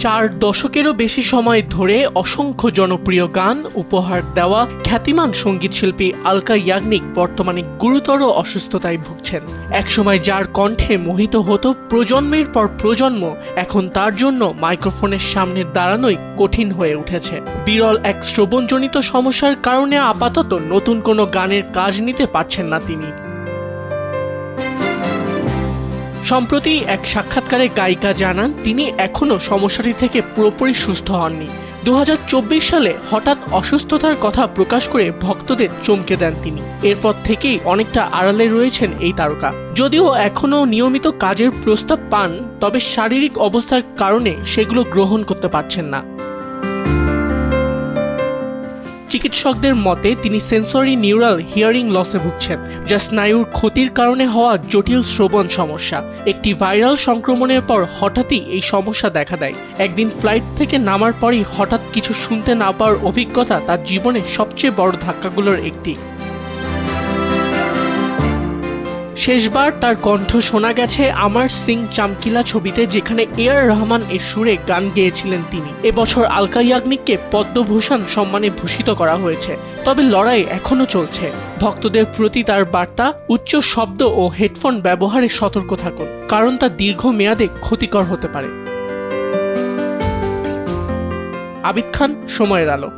4 দশকেরও বেশি সময় ধরে অসংখ্য জনপ্রিয় গান উপহার দেওয়া খ্যাতিমান সঙ্গীতশিল্পী আলকা ইয়াগনিক বর্তমানে গুরুতর অসুস্থতায় ভুগছেন। একসময় যার কণ্ঠে মোহিত হতো প্রজন্মের পর প্রজন্ম, এখন তার জন্য মাইক্রোফোনের সামনে দাঁড়ানোই কঠিন হয়ে উঠেছে। বিরল এক শ্রবণজনিত সমস্যার কারণে আপাতত নতুন কোনো গানের কাজ নিতে পারছেন না তিনি। সম্প্রতি এক সাক্ষাৎকারে গায়িকা জানান তিনি এখনও সমস্যাটি থেকে পুরোপুরি সুস্থ হননি। 2024 সালে হঠাৎ অসুস্থতার কথা প্রকাশ করে ভক্তদের চমকে দেন তিনি। এরপর থেকেই অনেকটা আড়ালে রয়েছেন এই তারকা। যদিও এখনও নিয়মিত কাজের প্রস্তাব পান, তবে শারীরিক অবস্থার কারণে সেগুলো গ্রহণ করতে পারছেন না। চিকিৎসকদের মতে তিনি সেন্সরি নিউরাল হিয়ারিং লসে ভুগছেন, যা স্নায়ুর ক্ষতির কারণে হওয়া জটিল শ্রবণ সমস্যা। একটি ভাইরাল সংক্রমণের পর হঠাৎই এই সমস্যা দেখা দেয়। একদিন ফ্লাইট থেকে নামার পরই হঠাৎ কিছু শুনতে না পাওয়ার অভিজ্ঞতা তার জীবনের সবচেয়ে বড় ধাক্কাগুলোর একটি। শেষবার তার কণ্ঠ শোনা গেছে আমার সিং চামকিলা ছবিতে, যেখানে এআর রহমান এর সুরে গান গেয়েছিলেন তিনি। এবছর আলকা ইয়াগনিককে পদ্মভূষণ সম্মানে ভূষিত করা হয়েছে। তবে লড়াই এখনও চলছে। ভক্তদের প্রতি তার বার্তা, উচ্চ শব্দ ও হেডফোন ব্যবহারে সতর্ক থাকুন, কারণ তা দীর্ঘমেয়াদে ক্ষতিকর হতে পারে। আবিদ খান, সময়ের আলো।